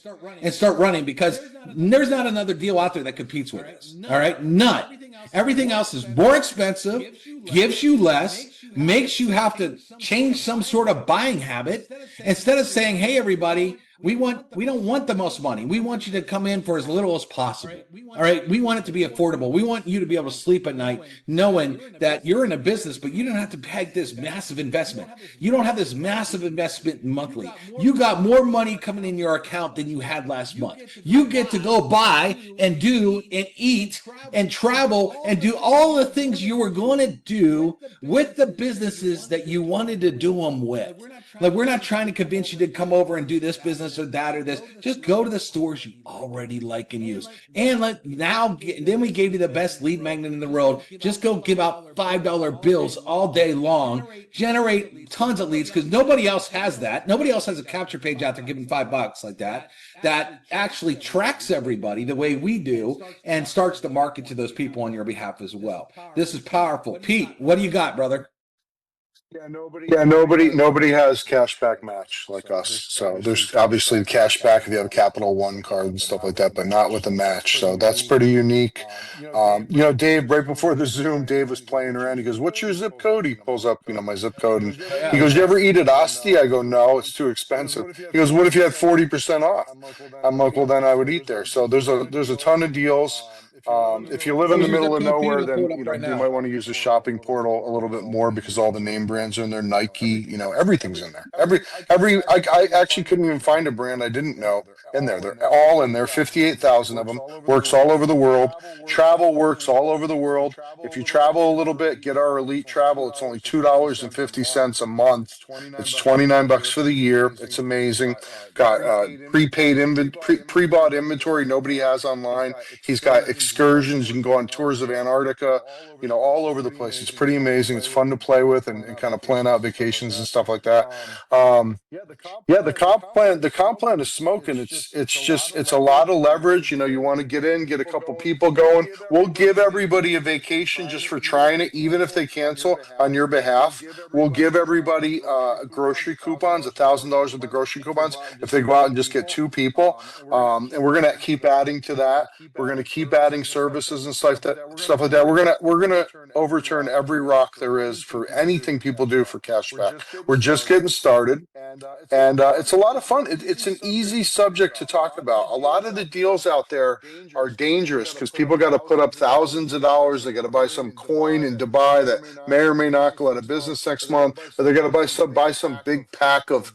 and start running? Because there's not another deal out there that competes with this. All right? None. Everything else is more expensive, gives you less, makes you have to change some sort of buying habit. Instead of saying, hey, everybody, we don't want the most money. We want you to come in for as little as possible. All right. We want it to be affordable. We want you to be able to sleep at night knowing that you're in a business, but you don't have to peg this massive investment. You don't have this massive investment monthly. You got more money coming in your account than you had last month. You get to go buy and do and eat and travel and do all the things you were going to do with the businesses that you wanted to do them with. Like, we're not trying to convince you to come over and do this business or that or this. Just go to the stores you already like and use. And then we gave you the best lead magnet in the world. Just go give out $5 bills all day long. Generate tons of leads, because nobody else has that. Nobody else has a capture page out there giving $5 like that actually tracks everybody the way we do and starts to market to those people on your behalf as well. This is powerful. Pete, what do you got, brother? Nobody has cashback match like us. So there's obviously the cashback if you have a Capital One card and stuff like that, but not with a match. So that's pretty unique. Dave, right before the Zoom, Dave was playing around. He goes, "What's your zip code?" He pulls up, my zip code, and he goes, "You ever eat at Asti?" I go, "No, it's too expensive." He goes, "What if you had 40% off?" I'm like, "Well, then I would eat there." So there's a ton of deals. If you live in the middle of nowhere, then you might want to use the shopping portal a little bit more, because all the name brands are in there. Nike, everything's in there. I actually couldn't even find a brand I didn't know in there. They're all in there. 58,000 of them. Works all over the world. Travel works all over the world. If you travel a little bit, get our Elite Travel. It's only $2.50 a month. It's $29 for the year. It's amazing. Got pre-bought inventory nobody has online. He's got excursions. You can go on tours of Antarctica, all over the place. It's pretty amazing. It's fun to play with and kind of plan out vacations and stuff like that. The comp plan is smoking. It's a lot of leverage. You want to get in, get a couple people going. We'll give everybody a vacation just for trying it, even if they cancel on your behalf. We'll give everybody grocery coupons, $1,000 worth of grocery coupons if they go out and just get 2 people. And we're going to keep adding to that. We're going to keep adding plumbing services and stuff like that. We're gonna overturn every rock there is for anything people do for cash back. We're just getting started, and it's a lot of fun. It's an easy subject to talk about. A lot of the deals out there are dangerous because people got to put up thousands of dollars. They got to buy some coin in Dubai that may or may not go out of business next month, or they got to buy some big pack of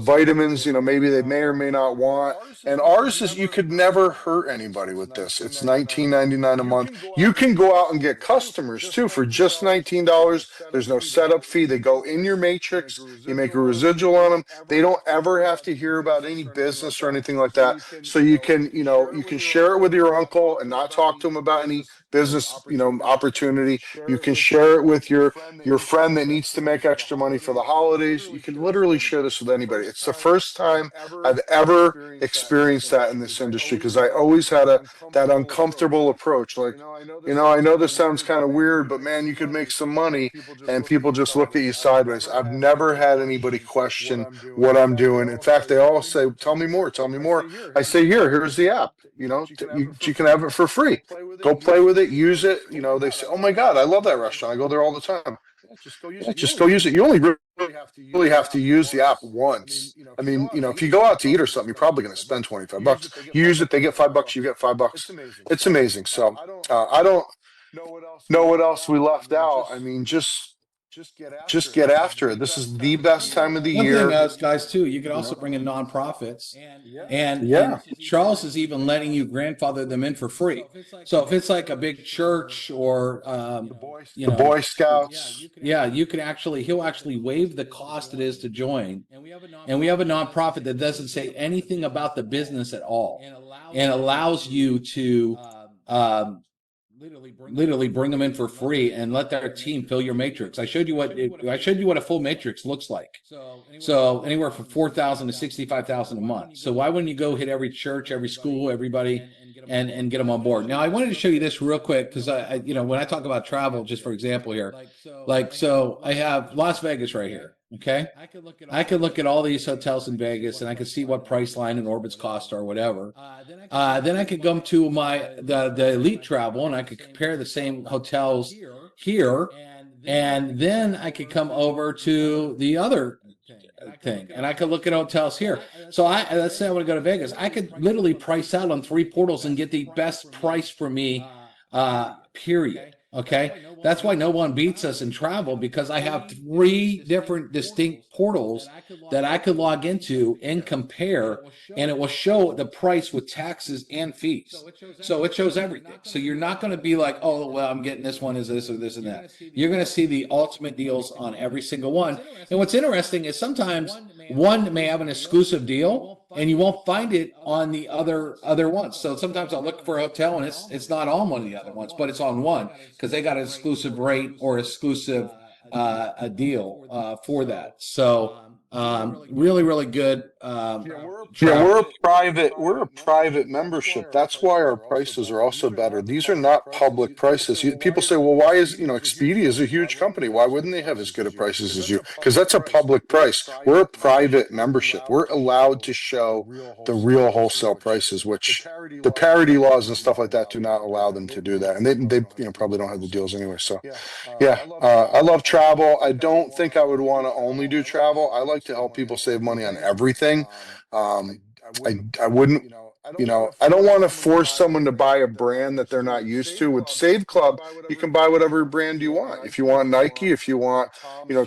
vitamins. You know, maybe they may or may not want. And ours is you could never hurt anybody with this. It's $19.99 a month. You can go out and get customers too for just $19. There's no setup fee. They go in your matrix. You make a residual on them. They don't ever have to hear about any business or anything like that. So you can, you can share it with your uncle and not talk to him about any business, opportunity. You can share it with your friend that needs to make extra money for the holidays. You can literally share this with anybody. It's the first time I've ever experienced that in this industry because I always had that uncomfortable approach. Like, I know this sounds kind of weird, but man, you could make some money, and people just look at you sideways. I've never had anybody question what I'm doing. In fact, they all say, "Tell me more, tell me more." I say, here's the app. You can have it for free. Go play with it, use it. They say, "Oh my God, I love that restaurant. I go there all the time." Yeah, just go use it. You only really have to use the app once. I mean, if you go out to eat or something, you're probably going to spend $25. You use it, they get $5, you get $5. It's amazing. So I don't know what else we left out. I mean, just get after it. This is the best time of the One thing, year. guys, too, you can also bring in nonprofits, and Yeah. Charles is even letting you grandfather them in for free. So if it's like a big church or The Boy Scouts. yeah, he'll actually waive the cost it is to join. And we have a nonprofit that doesn't say anything about the business at all, and allows you to literally bring them in for free and let their team fill your matrix. I showed you what a full matrix looks like. So anywhere from 4,000 to 65,000 a month. So why wouldn't you go hit every church, every school, everybody, and get them on board? Now I wanted to show you this real quick because I when I talk about travel, just for example here, so I have Las Vegas right here. Okay, I could look at all these hotels in Vegas and I could see what Priceline and Orbitz cost or whatever. Then I could come to the elite travel and I could compare the same hotels here, and then I could come over to the other thing and I could look at hotels here. So let's say I want to go to Vegas. I could literally price out on 3 portals and get the best price for me, period. Okay, that's why no one beats us in travel, because I have 3 different distinct portals that I could log into and compare, and it will show the price with taxes and fees. So it shows everything. So you're not going to be like, oh, well, I'm getting this one is this or this and that. You're going to see the ultimate deals on every single one. And what's interesting is sometimes one may have an exclusive deal and you won't find it on the other ones. So sometimes I'll look for a hotel and it's not on one of the other ones, but it's on one because they got an exclusive rate or exclusive a deal for that. So really, really good. We're a private membership. That's why our prices are also better. These are not public prices. People say, well, why is, Expedia is a huge company. Why wouldn't they have as good of prices as you? Because that's a public price. We're a private membership. We're allowed to show the real wholesale prices, which the parity laws and stuff like that do not allow them to do that. And they probably don't have the deals anyway. So I love travel. I don't think I would want to only do travel. I like to help people save money on everything. I wouldn't, I don't want to force someone to buy a brand that they're not used to. With Save Club, you can buy whatever brand you want. If you want Nike, if you want,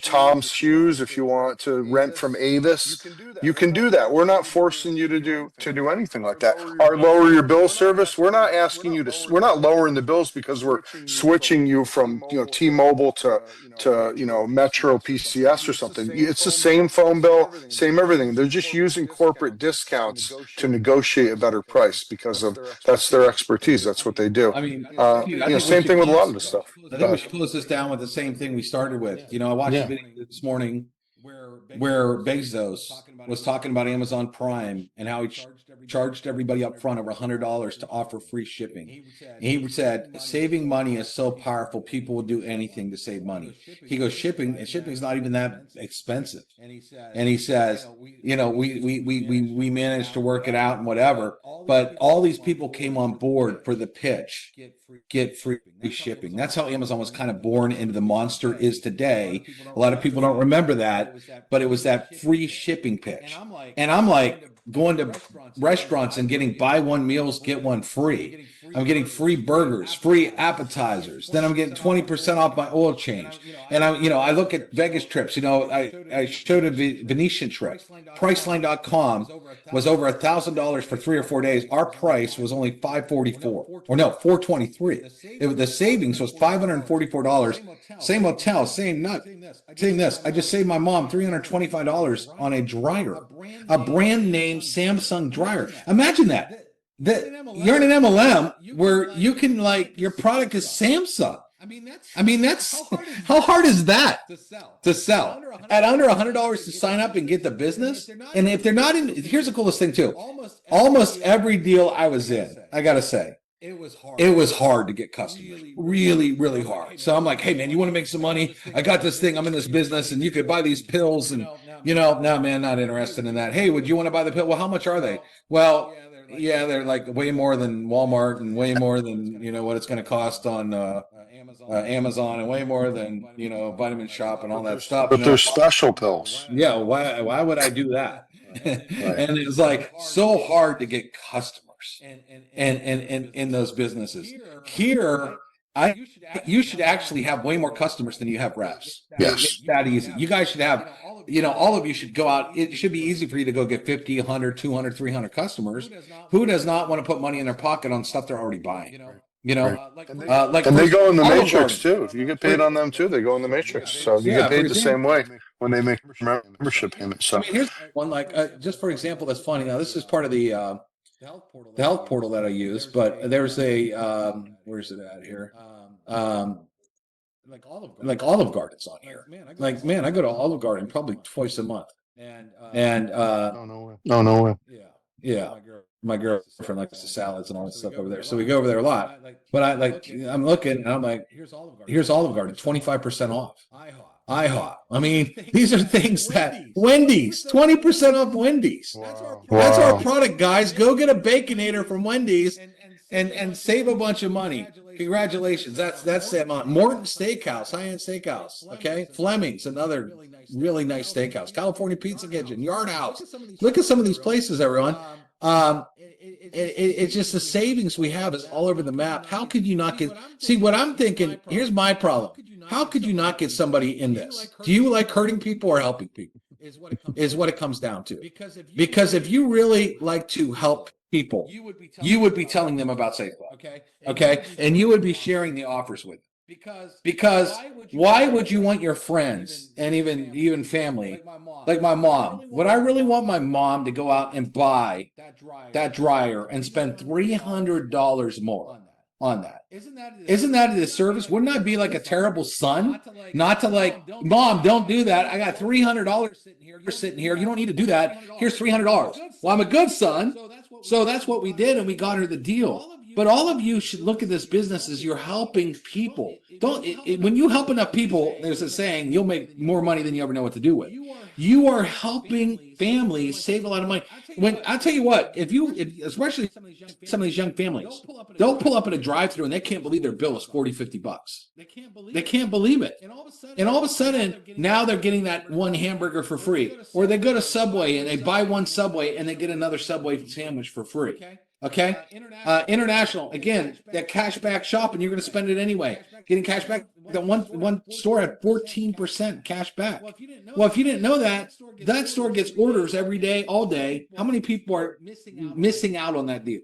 Tom's shoes, if you want to rent from Avis, you can do that. We're not forcing you to do anything like that. Our lower your bill service, we're not asking you to, we're not lowering the bills because we're switching you from, T-Mobile to Metro PCS or something. It's the same phone bill, same everything. They're just using corporate discounts to negotiate a better price because that's their expertise. That's what they do. I mean, same thing with a lot of this stuff. I think we should close this down with the same thing we started with. I watched a video this morning where Bezos was talking about Amazon Prime and how he charged everybody up front over $100 to offer free shipping. He said, saving money is so powerful, people will do anything to save money. He goes, shipping is not even that expensive. And he says, we managed to work it out and whatever. but all these people came on board for the pitch, get free shipping. That's how Amazon was kind of born into the monster is today. A lot of people don't remember that, but it was that free shipping pitch. And I'm like going to restaurants and getting buy one meals, get one free. I'm getting free burgers, free appetizers. Then I'm getting 20% off my oil change. And I look at Vegas trips. I showed a Venetian trip. Priceline.com was over $1,000 for 3 or 4 days. Our price was only $544, or no, $423. The savings was $544. Same hotel, same this. I just saved my mom $325 on a dryer, a brand name Samsung dryer. Imagine that. You're in an MLM where you can your product is Samsung. I mean, that's how hard is that to sell at under $100 to sign up and get the business? And if they're not in, here's the coolest thing too. Almost every deal I was in, I got to say, it was hard to get customers. Really, really hard. So I'm like, hey man, you want to make some money? I got this thing. I'm in this business and you could buy these pills and no man, not interested in that. Hey, would you want to buy the pill? Well, how much are they? Well, yeah, they're like way more than Walmart and way more than, what it's going to cost on Amazon and way more than, Vitamin Shop and all that stuff. But there's special pills. Yeah. Why would I do that? And it's like so hard to get customers and in those businesses. Here, you should actually have way more customers than you have reps. Yes. It's that easy. You guys should have, all of you should go out. It should be easy for you to go get 50, 100, 200, 300 customers. Who does not want to put money in their pocket on stuff they're already buying? And they go in the matrix too. If you get paid on them too, they go in the matrix. So you get paid the same way when they make membership payments. So here's one just for example, that's funny. Now this is part of the health portal that I use, but there's a where's it at here? Like Olive Garden's on here. Man, I go to Olive Garden probably twice a month. And no way. Yeah. My girlfriend likes the salads and all that stuff over there. So we go over there a lot. But I'm looking and I'm like, here's Olive Garden, 25% off. IHOP. I mean, these are things that Wendy's, 20% off Wendy's. Wow. That's our product, guys. Go get a Baconator from Wendy's and save a bunch of money. Congratulations. That's the amount. Morton Steakhouse, high-end steakhouse. Okay. Fleming's, another really nice steakhouse. California Pizza Kitchen, Yard House. Look at some of these places, everyone. It's just the savings we have is all over the map. How could you not get? See, what I'm thinking, here's my problem. How could you not get somebody in this? Do you like hurting people or helping people? Is what it comes down to. Because if you really like to help people, you would be telling them about Safe Club. Okay? And you would be sharing the offers with them. Because why would you want your friends and even family, like my mom, would I really want my mom to go out and buy that dryer and spend $300 more on that? Isn't that a disservice? Wouldn't I be like a terrible son? Not to Mom, don't do that. I got $300 sitting here. You don't need to do that. Here's $300. Well, I'm a good son. So that's what we did, and we got her the deal. But all of you should look at this business as you're helping people. When you help enough people, there's a saying, you'll make more money than you ever know what to do with. You are helping families save a lot of money. I tell you what, especially some of these young families, they'll pull up at a drive-thru and they can't believe their bill is $40, $50. They can't believe it. And all of a sudden, now they're getting that one hamburger for free. Or they go to Subway and they buy one Subway and they get another Subway sandwich for free. Okay. International, again, that cash back shopping, you're going to spend it anyway. Getting cash back. That one store had 14% cash back. Well, if you didn't know that, that store gets orders every day, all day. How many people are missing out on that deal?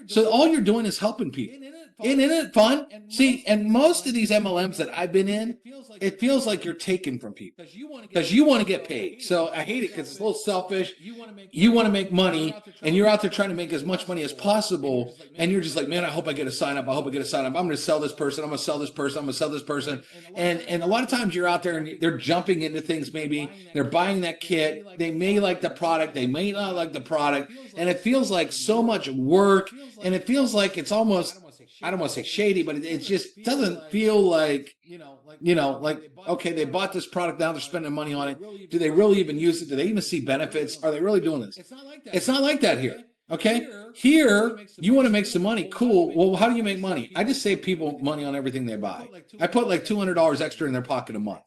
So all you're doing is helping people. Isn't it fun? See, and most of these MLMs that I've been in, it feels like you're taking from people because you want to get paid. So I hate it because it's a little selfish. You want to make money and you're out there trying to make as much money as possible. And you're just like, man, I hope I get a sign up. I hope I get a sign up. I'm going to sell this person. I'm going to sell this person. I'm going to sell this person. And a lot of times you're out there and they're jumping into things. Maybe they're buying that kit. They may like the product. They may not like the product. And it feels like so much work. And it feels like it's almost, I don't want to say shady, but it just doesn't feel like, okay, they bought this product, now they're spending money on it. Do they really even use it? Do they even see benefits? Are they really doing this? It's not like that here. Okay. Here, you want to make some money. Cool. Well, how do you make money? I just save people money on everything they buy. I put like $200 extra in their pocket a month.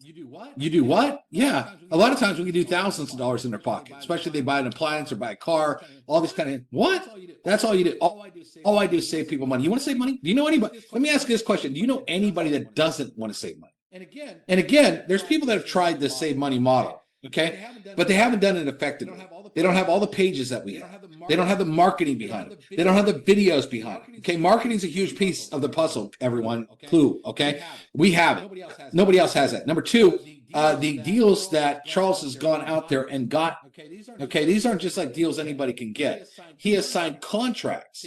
You do what? Yeah. A lot of times we can do thousands of dollars in their pocket, especially if they buy an appliance or buy a car, all this kind of, what? That's all you do. All I do is save people money. You want to save money? Do you know anybody? Let me ask you this question. Do you know anybody that doesn't want to save money? And again, there's people that have tried this save money model. Okay. But they haven't done it effectively. They don't have all the pages that we have. They don't have the marketing behind it. They don't have the videos behind it. Okay. Marketing is a huge piece of the puzzle, everyone. Clue. Okay. We have it. Nobody else has that. Number two, the deals that Charles has gone out there and got. Okay. These aren't just like deals anybody can get. He has signed contracts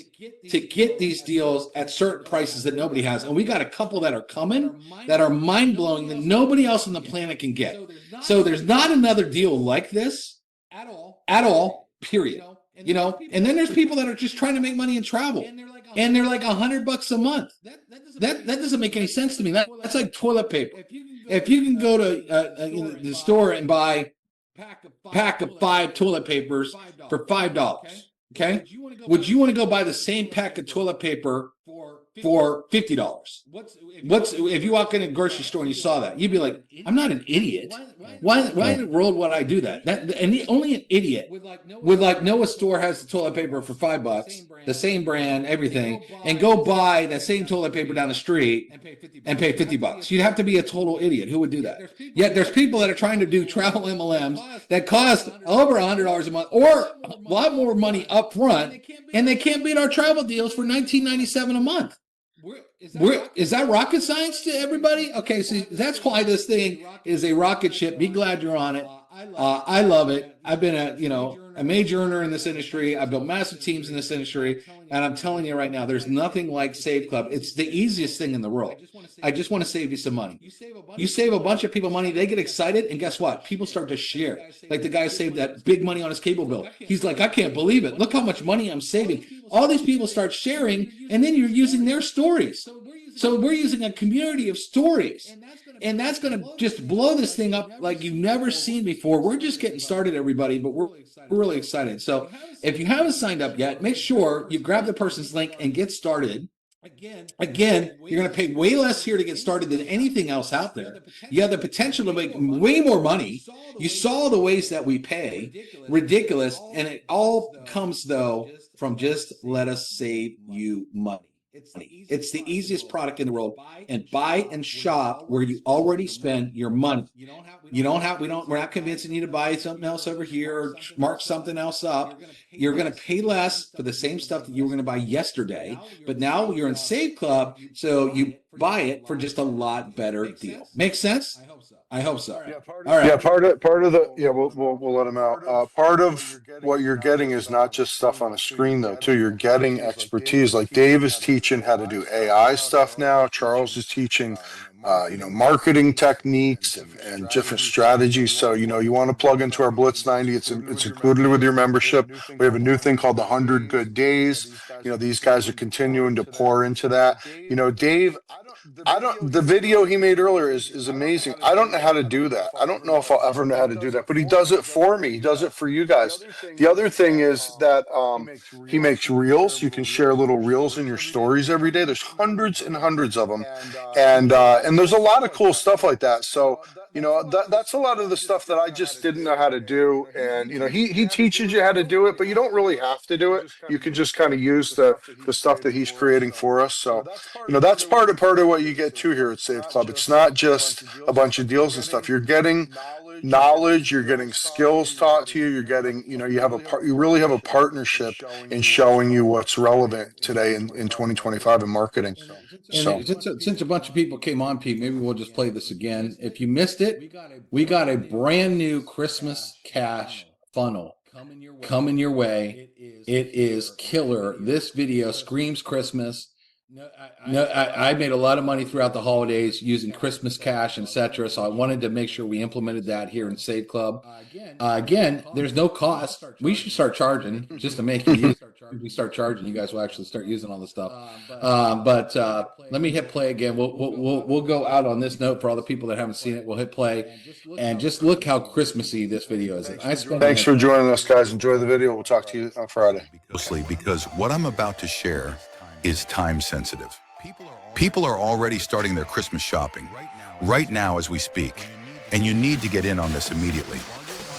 to get these deals at certain prices that nobody has. And we got a couple that are coming that are mind blowing that nobody else on the planet can get. So there's not another deal like this at all, period. You know, and then there's people that are just trying to make money and travel, and they're like $100 a month. That doesn't make any sense to me. That's like toilet paper. If you can go to the store and buy a pack of 5 toilet papers for $5, okay, would you want to go buy the same pack of toilet paper for $50? What's if you walk in a grocery store and you saw that, you'd be like, I'm not an idiot. Why in the world would I do that? Only an idiot would like know a store has the toilet paper for $5, the same brand, everything, and go buy that same toilet paper down the street and pay $50. You'd have to be a total idiot. Who would do that? Yet there's people that are trying to do travel MLMs that cost over $100 a month or a lot more money up front, and they can't beat our travel deals for $19.97 a month. Is that rocket science to everybody? Okay, so that's why this thing is a rocket ship. Be glad you're on it. I love it. I've been a major earner in this industry. I've built massive teams in this industry, and I'm telling you right now, there's nothing like Save Club. It's the easiest thing in the world. I just want to save you some money. You save a bunch of people money, they get excited, and guess what? People start to share. Like the guy saved that big money on his cable bill. He's like, I can't believe it. Look how much money I'm saving. All these people start sharing, and then you're using their stories. So we're using a community of stories, and that's going to just blow this thing up like you've never seen before. We're just getting started, everybody, but we're really excited. So if you haven't signed up yet, make sure you grab the person's link and get started. Again, you're going to pay way less here to get started than anything else out there. You have the potential to make way more money. You saw the ways that we pay, ridiculous, and it all comes, though, from just let us save you money. It's the easiest product in the world, and buy and shop where you already spend your money. We're not convincing you to buy something else over here or mark something else up. You're going to pay less for the same stuff that you were going to buy yesterday, but now you're in Save Club, so you buy it for just a lot better deal. Make sense? I hope so. All right. Yeah, part of the we'll let them out. Part of what you're getting is not just stuff on a screen though, too. You're getting expertise. Like Dave is teaching how to do AI stuff now. Charles is teaching marketing techniques and different strategies. So, you want to plug into our Blitz 90. It's included with your membership. We have a new thing called the 100 Good Days. These guys are continuing to pour into that. Dave, the video he made earlier is amazing. I don't know how to do that. I don't know if I'll ever know how to do that, but he does it for me. He does it for you guys. The other thing is that he makes reels. You can share little reels in your stories every day. There's hundreds and hundreds of them. And there's a lot of cool stuff like that. So, that's a lot of the stuff that I just didn't know how to do. And, he teaches you how to do it, but you don't really have to do it. You can just kind of use the stuff that he's creating for us. So, that's part of what you get to here at Save Club. It's not just a bunch of deals and stuff. You're getting knowledge, you're getting skills taught to you, you're getting, you really have a partnership in showing you what's relevant today in 2025 in marketing. So since a bunch of people came on, Pete, maybe we'll just play this again. If you missed it, we got a brand new Christmas cash funnel coming your way. It is killer. This video screams Christmas. I made a lot of money throughout the holidays using Christmas cash, etc. So I wanted to make sure we implemented that here in Save Club. Again, there's no cost. We should start charging just to make it easy. We start charging, you guys will actually start using all this stuff. But let me hit play again. We'll go out on this note for all the people that haven't seen it. We'll hit play and just look how Christmassy this video is. Thanks for joining us, guys. Enjoy the video. We'll talk to you on Friday. Mostly because what I'm about to share is time sensitive. People are already starting their Christmas shopping right now as we speak, and you need to get in on this immediately.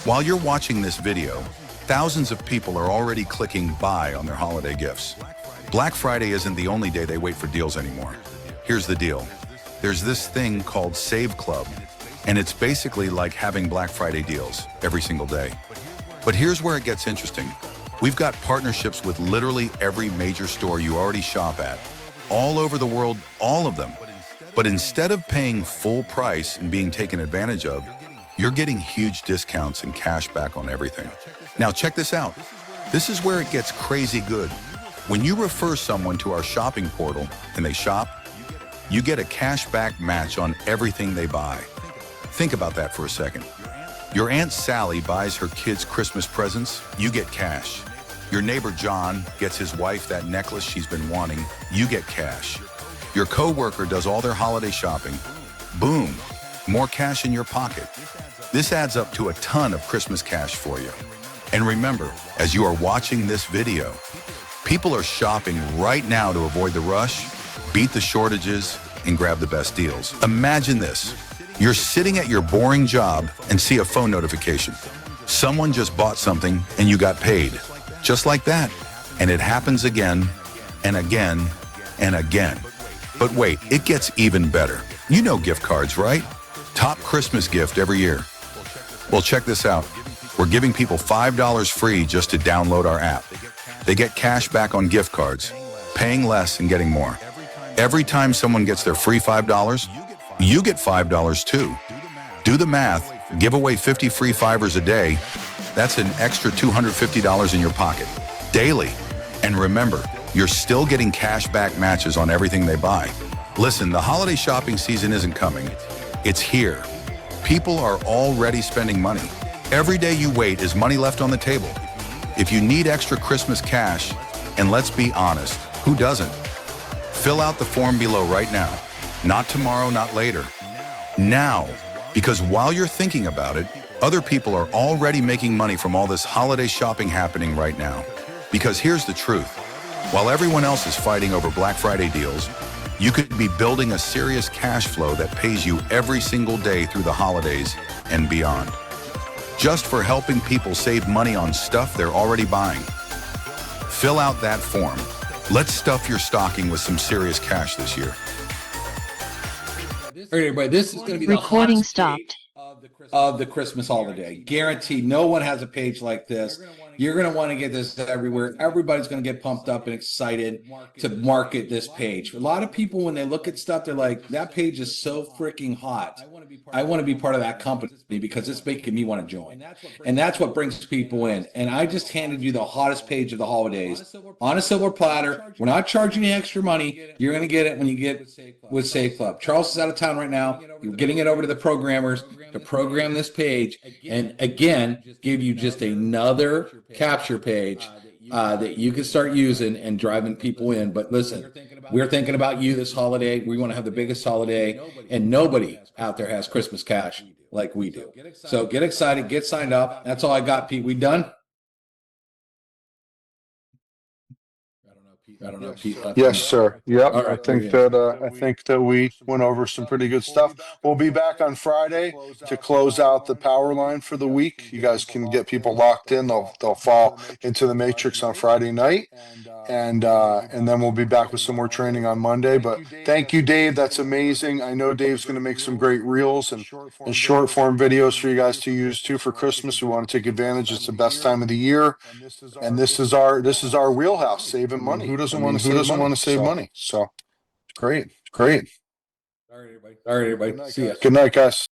While you're watching this video, thousands of people are already clicking buy on their holiday gifts. Black Friday isn't the only day they wait for deals anymore. Here's the deal. There's this thing called Save Club, and it's basically like having Black Friday deals every single day. But here's where it gets interesting. We've got partnerships with literally every major store you already shop at, all over the world, all of them. But instead of paying full price and being taken advantage of, you're getting huge discounts and cash back on everything. Now check this out. This is where it gets crazy good. When you refer someone to our shopping portal and they shop, you get a cash back match on everything they buy. Think about that for a second. Your Aunt Sally buys her kids Christmas presents, you get cash. Your neighbor John gets his wife that necklace she's been wanting, you get cash. Your coworker does all their holiday shopping, boom, more cash in your pocket. This adds up to a ton of Christmas cash for you. And remember, as you are watching this video, people are shopping right now to avoid the rush, beat the shortages, and grab the best deals. Imagine this. You're sitting at your boring job and see a phone notification. Someone just bought something and you got paid. Just like that. And it happens again and again and again. But wait, it gets even better. You know gift cards, right? Top Christmas gift every year. Well, check this out. We're giving people $5 free just to download our app. They get cash back on gift cards, paying less and getting more. Every time someone gets their free $5, you get $5 too. Do the math, give away 50 free fivers a day. That's an extra $250 in your pocket, daily. And remember, you're still getting cash back matches on everything they buy. Listen, the holiday shopping season isn't coming. It's here. People are already spending money. Every day you wait is money left on the table. If you need extra Christmas cash, and let's be honest, who doesn't? Fill out the form below right now. Not tomorrow, not later. Now, because while you're thinking about it, other people are already making money from all this holiday shopping happening right now. Because here's the truth. While everyone else is fighting over Black Friday deals, you could be building a serious cash flow that pays you every single day through the holidays and beyond. Just for helping people save money on stuff they're already buying. Fill out that form. Let's stuff your stocking with some serious cash this year. All right, everybody, this is going to be the Recording hottest stopped. page of the Christmas holiday. Guaranteed, no one has a page like this. You're going to want to get this everywhere. Everybody's going to get pumped up and excited to market this page. A lot of people, when they look at stuff, they're like, that page is so freaking hot. I want to be part of that company because it's making me want to join. And that's what brings people in. And I just handed you the hottest page of the holidays on a silver platter. We're not charging you extra money. You're going to get it when you get with Save Club. Charles is out of town right now. You're getting it over to the programmers to program this page. And again, give you just another capture page that you can start using and driving people in. But listen, we're thinking about you this holiday. We want to have the biggest holiday, and nobody out there has Christmas cash like we do. So get excited, get signed up. That's all I got, Pete. We done? I don't know, Pete. Yes, sir. Yep. All right, I think that we went over some pretty good stuff. We'll be back on Friday to close out the power line for the week. You guys can get people locked in. They'll fall into the matrix on Friday night. And then we'll be back with some more training on Monday. But thank you, Dave. That's amazing. I know Dave's going to make some great reels and short form videos for you guys to use too for Christmas. We want to take advantage. It's the best time of the year. And this is our wheelhouse, saving money. Who doesn't want to save money? So great. All right, everybody. See ya. Good night, guys.